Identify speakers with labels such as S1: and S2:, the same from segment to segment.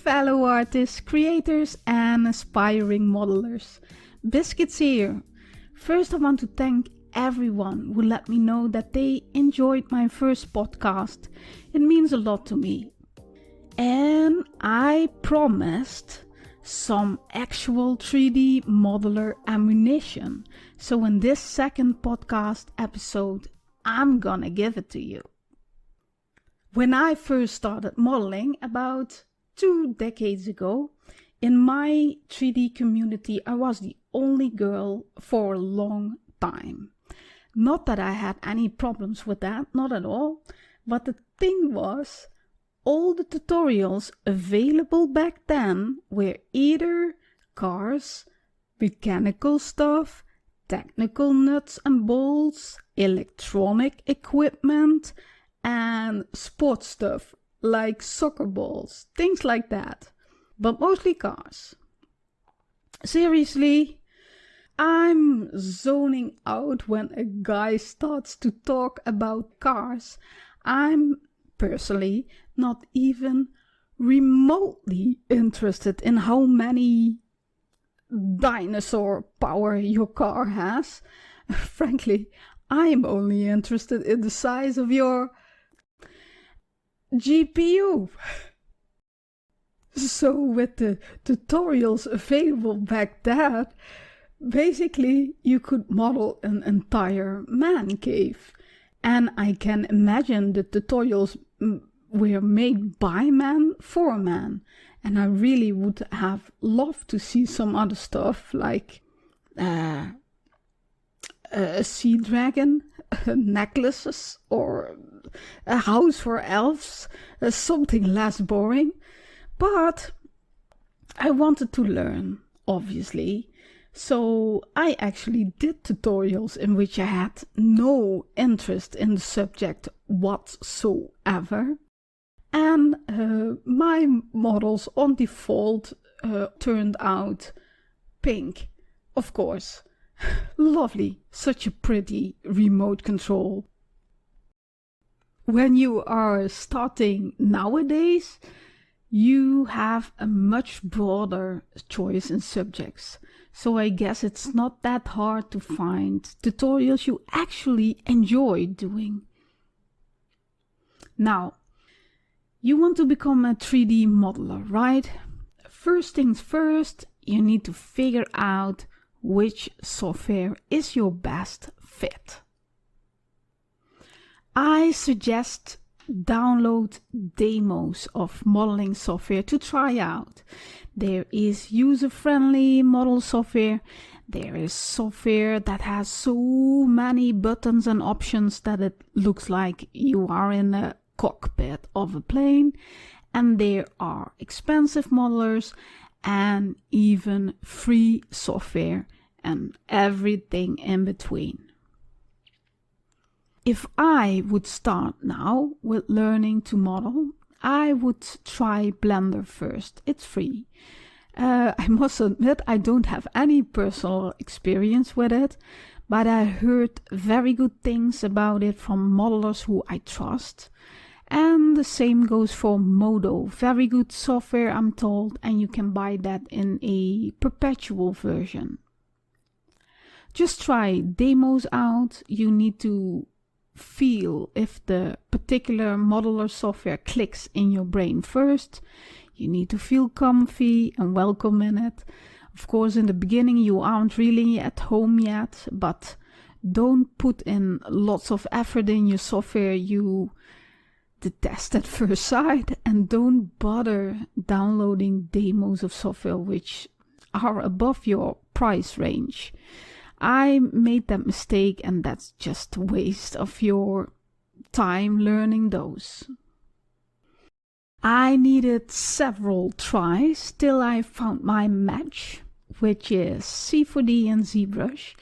S1: fellow artists, creators and aspiring modelers. Biscuits here. First I want to thank everyone who let me know that they enjoyed my first podcast. It means a lot to me. And I promised some actual 3D modeler ammunition. So in this second podcast episode, I'm gonna give it to you. When I first started modeling about 2 decades ago, in my 3D community, I was the only girl for a long time. Not that I had any problems with that, not at all. But the thing was, all the tutorials available back then were either cars, mechanical stuff, technical nuts and bolts, electronic equipment, and sports stuff like soccer balls, things like that. But mostly cars. Seriously, I'm zoning out when a guy starts to talk about cars. I'm personally not even remotely interested in how many dinosaur power your car has. Frankly, I'm only interested in the size of your GPU. So with the tutorials available back then, basically you could model an entire man cave. And I can imagine the tutorials were made by man for man. And I really would have loved to see some other stuff like a sea dragon, necklaces, or a house for elves, something less boring. But I wanted to learn, obviously. So I actually did tutorials in which I had no interest in the subject whatsoever. And my models on default turned out pink, of course. Lovely, such a pretty remote control. When you are starting nowadays, you have a much broader choice in subjects. So I guess it's not that hard to find tutorials you actually enjoy doing. Now, you want to become a 3D modeler, right? First things first, you need to figure out which software is your best fit. I suggest download demos of modeling software to try out. There is user-friendly model software. There is software that has so many buttons and options that it looks like you are in a cockpit of a plane. And there are expensive modelers and even free software and everything in between. If I would start now with learning to model, I would try Blender first. It's free. I must admit I don't have any personal experience with it, but I heard very good things about it from modelers who I trust. And the same goes for Modo. Very good software, I'm told, and you can buy that in a perpetual version. Just try demos out. You need to feel if the particular modeler software clicks in your brain first. You need to feel comfy and welcome in it. Of course, in the beginning you aren't really at home yet, but don't put in lots of effort in your software you detest at first sight, and don't bother downloading demos of software which are above your price range. I made that mistake, and that's just a waste of your time learning those. I needed several tries till I found my match, which is C4D and ZBrush.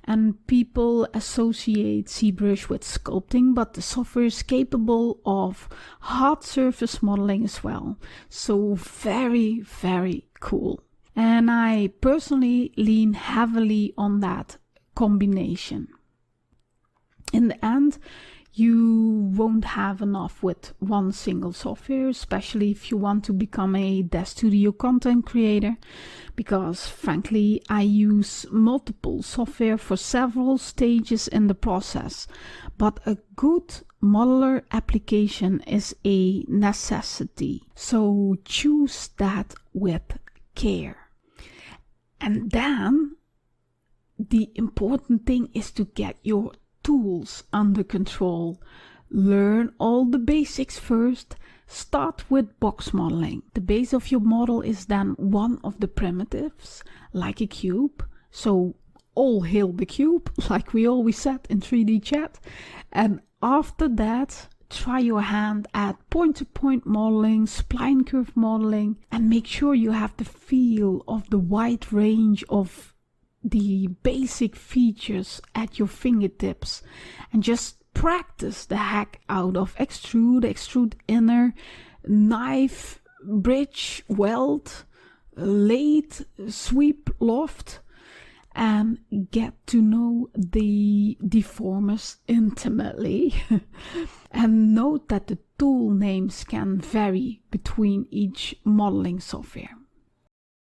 S1: And people associate ZBrush with sculpting, but the software is capable of hard surface modeling as well. So very, very cool. And I personally lean heavily on that combination. In the end, You won't have enough with one single software, especially if you want to become a Dev Studio content creator, because frankly, I use multiple software for several stages in the process, but a good modeler application is a necessity. So choose that with care. And then the important thing is to get your tools under control. Learn all the basics first. Start with box modeling. The base of your model is then one of the primitives, like a cube. So all hail the cube, like we always said in 3D chat. And after that, try your hand at point-to-point modeling, spline curve modeling, and make sure you have the feel of the wide range of the basic features at your fingertips, and just practice the heck out of extrude inner, knife, bridge, weld, lathe, sweep, loft, and get to know the deformers intimately. And note that the tool names can vary between each modeling software.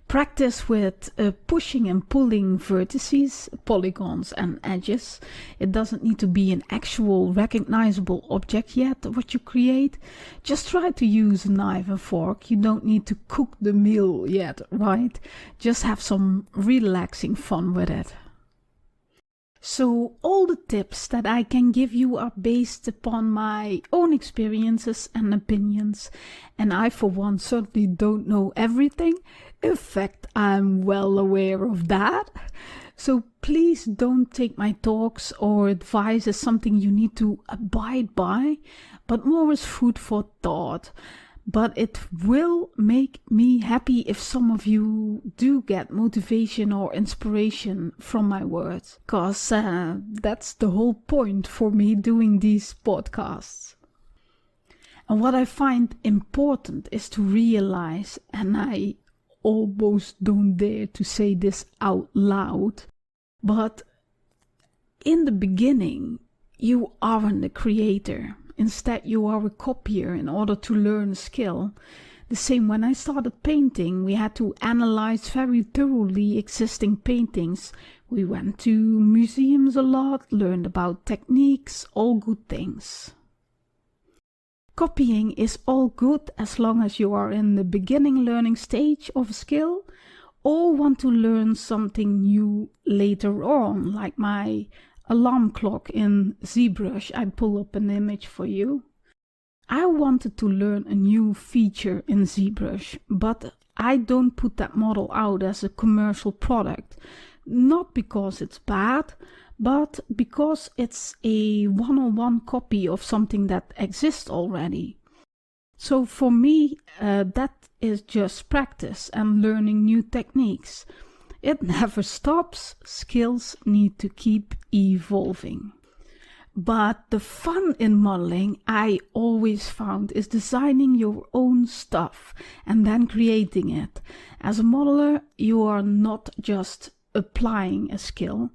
S1: Practice with pushing and pulling vertices, polygons and edges. It doesn't need to be an actual recognizable object yet, what you create. Just try to use a knife and fork. You don't need to cook the meal yet, right? Just have some relaxing fun with it. So all the tips that I can give you are based upon my own experiences and opinions, and I for one certainly don't know everything. In fact, I'm well aware of that. So please don't take my talks or advice as something you need to abide by, but more as food for thought. But it will make me happy if some of you do get motivation or inspiration from my words, because that's the whole point for me doing these podcasts. And what I find important is to realize, and I almost don't dare to say this out loud, but in the beginning, you aren't the creator. Instead, you are a copier in order to learn a skill. The same when I started painting, we had to analyze very thoroughly existing paintings. We went to museums a lot, learned about techniques, all good things. Copying is all good as long as you are in the beginning learning stage of a skill or want to learn something new later on, like my alarm clock in ZBrush. I pull up an image for you. I wanted to learn a new feature in ZBrush, but I don't put that model out as a commercial product. Not because it's bad, but because it's a one-on-one copy of something that exists already. So for me, that is just practice and learning new techniques. It never stops. Skills need to keep evolving. But the fun in modeling I always found is designing your own stuff and then creating it. As a modeler, you are not just applying a skill.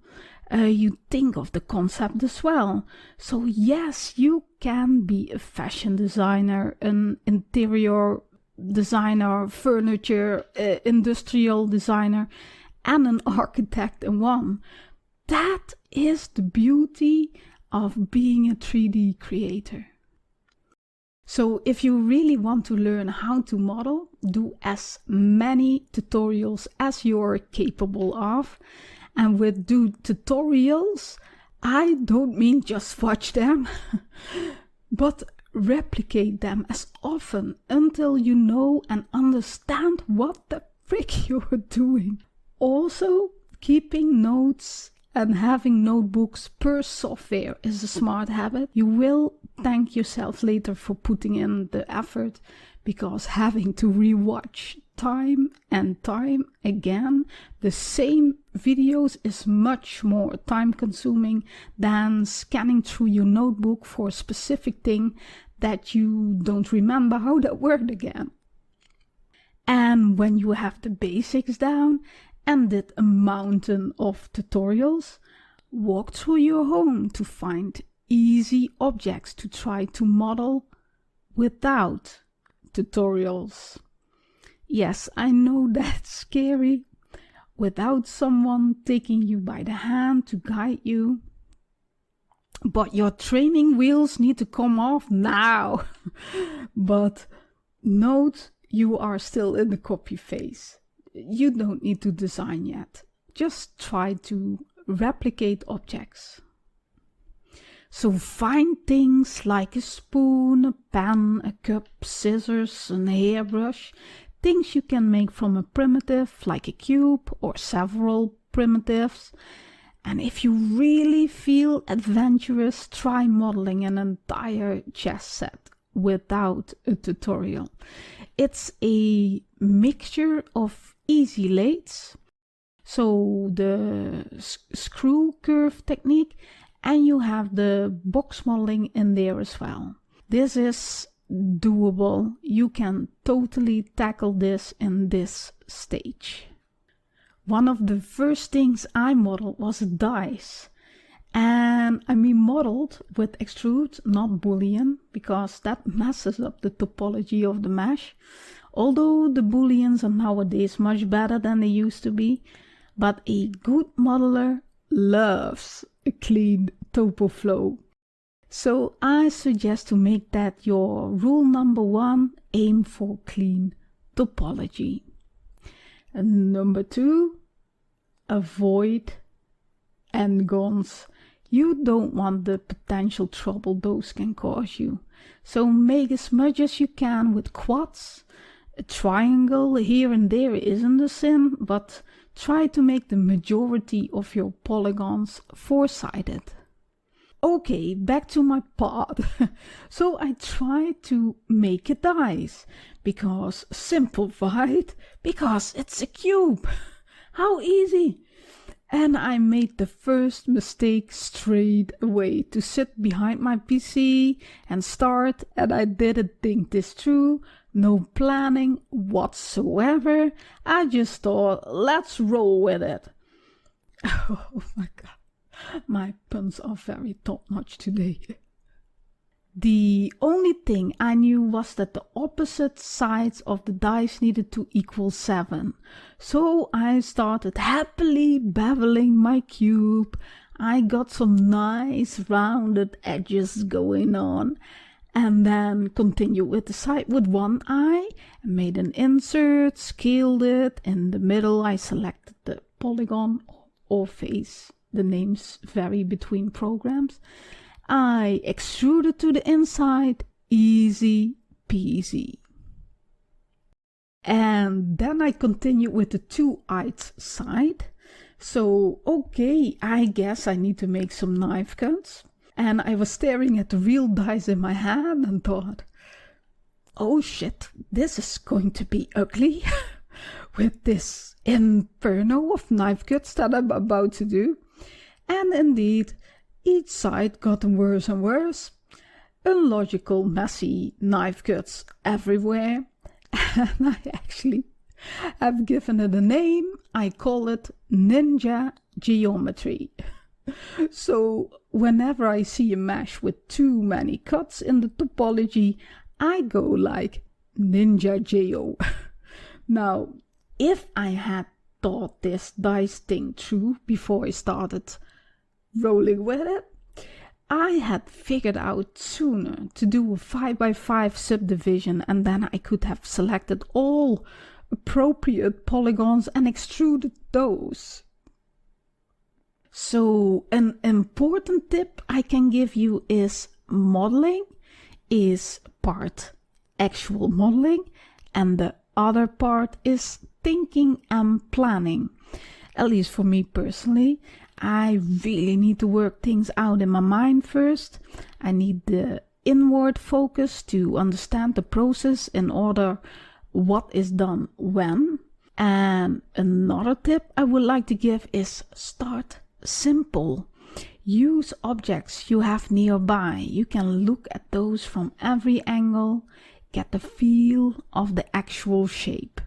S1: You think of the concept as well. So yes, you can be a fashion designer, an interior designer, furniture, industrial designer, and an architect in one. That is the beauty of being a 3D creator. So if you really want to learn how to model, do as many tutorials as you're capable of. And with do tutorials, I don't mean just watch them, but replicate them as often until you know and understand what the frick you're doing. Also, keeping notes and having notebooks per software is a smart habit. You will thank yourself later for putting in the effort, because having to rewatch time and time again the same videos is much more time consuming than scanning through your notebook for a specific thing that you don't remember how that worked again. And when you have the basics down and did a mountain of tutorials, walk through your home to find easy objects to try to model without tutorials. Yes, I know that's scary, without someone taking you by the hand to guide you. But your training wheels need to come off now. But note, you are still in the copy phase. You don't need to design yet. Just try to replicate objects. So find things like a spoon, a pen, a cup, scissors, and a hairbrush. Things you can make from a primitive like a cube or several primitives. And if you really feel adventurous, try modeling an entire chess set without a tutorial. It's a mixture of easy lathes, so the screw curve technique, and you have the box modeling in there as well. This is doable. You can totally tackle this in this stage. One of the first things I modeled was a dice. And I mean modeled with extrude, not boolean, because that messes up the topology of the mesh. Although the booleans are nowadays much better than they used to be. But a good modeler loves a clean topo flow. So I suggest to make that your rule number 1, aim for clean topology. And number 2, avoid n-gons. You don't want the potential trouble those can cause you. So make as much as you can with quads. A triangle here and there isn't a sin, but try to make the majority of your polygons four-sided. Okay, back to my part. So I tried to make a dice, because simple, right? Because it's a cube. How easy! And I made the first mistake straight away, to sit behind my PC and start, and I didn't think this through. No planning whatsoever. I just thought, let's roll with it. Oh my god. My puns are very top-notch today. The only thing I knew was that the opposite sides of the dice needed to equal 7. So I started happily beveling my cube. I got some nice rounded edges going on. And then continued with the side with one eye. Made an insert, scaled it. In the middle I selected the polygon or face. The names vary between programs. I extruded to the inside, easy peasy. And then I continued with the 2-eyed side. So, okay, I guess I need to make some knife cuts. And I was staring at the real dice in my hand and thought, oh shit, this is going to be ugly with this inferno of knife cuts that I'm about to do. And indeed, each side got worse and worse. Illogical, messy knife cuts everywhere. And I actually have given it a name. I call it Ninja Geometry. So whenever I see a mesh with too many cuts in the topology, I go like Ninja Geo. Now, if I had thought this dice thing through before I started rolling with it, I had figured out sooner to do a 5x5 subdivision, and then I could have selected all appropriate polygons and extruded those. So an important tip I can give you is modeling is part actual modeling, and the other part is thinking and planning. At least for me personally, I really need to work things out in my mind first. I need the inward focus to understand the process in order what is done when. And another tip I would like to give is start simple. Use objects you have nearby. You can look at those from every angle, get the feel of the actual shape.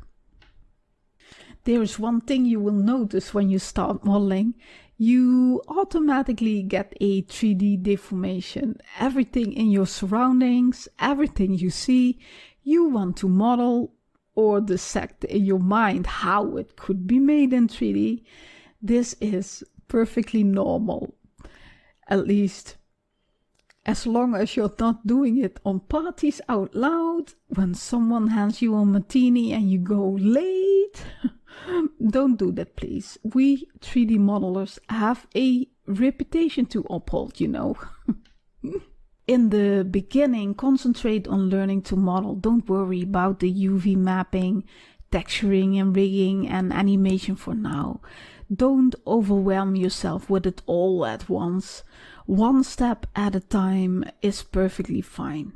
S1: There is one thing you will notice when you start modeling. you automatically get a 3D deformation. Everything in your surroundings, everything you see, you want to model or dissect in your mind how it could be made in 3D. This is perfectly normal, at least as long as you're not doing it on parties out loud, when someone hands you a martini and you go late. Don't do that, please. We 3D modelers have a reputation to uphold, you know. In the beginning, concentrate on learning to model. Don't worry about the UV mapping, texturing and rigging and animation for now. Don't overwhelm yourself with it all at once. One step at a time is perfectly fine.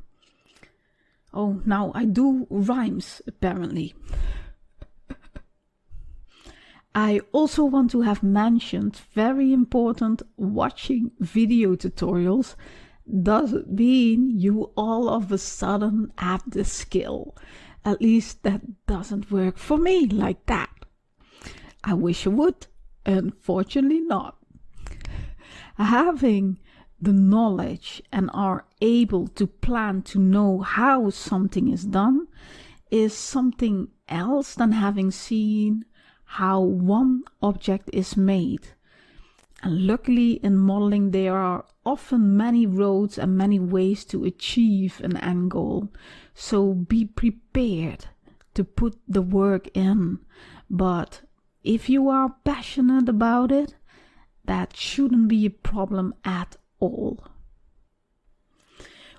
S1: Oh, now I do rhymes, apparently. I also want to have mentioned, very important, watching video tutorials doesn't mean you all of a sudden have the skill. At least that doesn't work for me like that. I wish it would, unfortunately not. Having the knowledge and are able to plan to know how something is done is something else than having seen how one object is made. And luckily in modeling there are often many roads and many ways to achieve an end goal. So be prepared to put the work in. But if you are passionate about it, that shouldn't be a problem at all.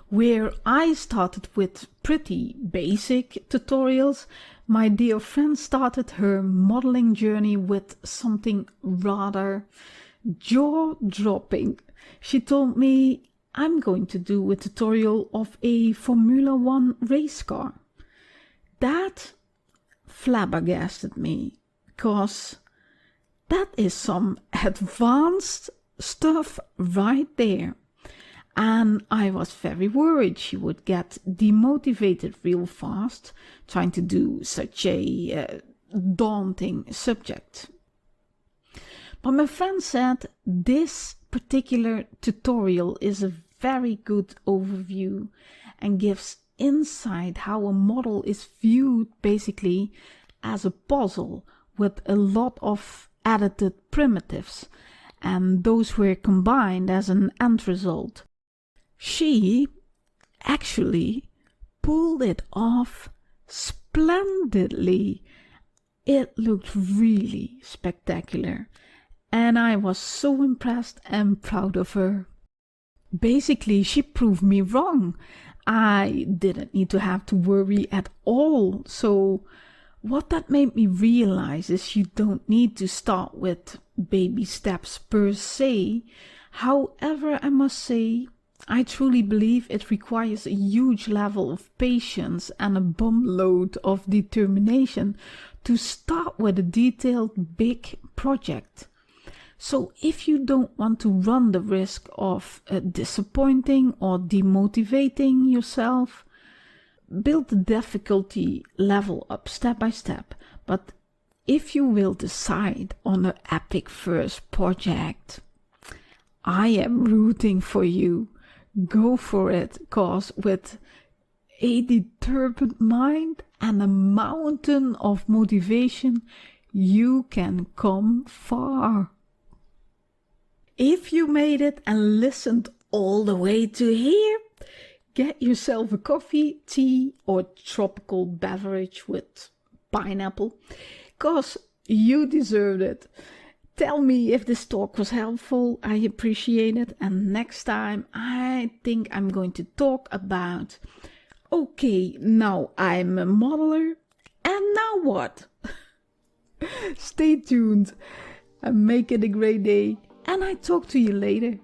S1: Where I started with pretty basic tutorials, my dear friend started her modeling journey with something rather jaw-dropping. She told me, I'm going to do a tutorial of a Formula 1 race car. That flabbergasted me, because that is some advanced stuff right there. And I was very worried she would get demotivated real fast trying to do such a daunting subject. But my friend said this particular tutorial is a very good overview and gives insight how a model is viewed basically as a puzzle with a lot of edited primitives, and those were combined as an end result. She actually pulled it off splendidly. It looked really spectacular, and I was so impressed and proud of her. Basically, she proved me wrong. I didn't need to have to worry at all. So what that made me realize is you don't need to start with baby steps per se. However, I must say, I truly believe it requires a huge level of patience and a bumload of determination to start with a detailed big project. So if you don't want to run the risk of disappointing or demotivating yourself, build the difficulty level up step by step. But if you will decide on an epic first project, I am rooting for you. Go for it, cause with a determined mind and a mountain of motivation, you can come far. If you made it and listened all the way to here, get yourself a coffee, tea, or tropical beverage with pineapple, cause you deserved it. Tell me if this talk was helpful. I appreciate it. And next time I think I'm going to talk about, okay, now I'm a modeler, and now what? Stay tuned and make it a great day. And I talk to you later.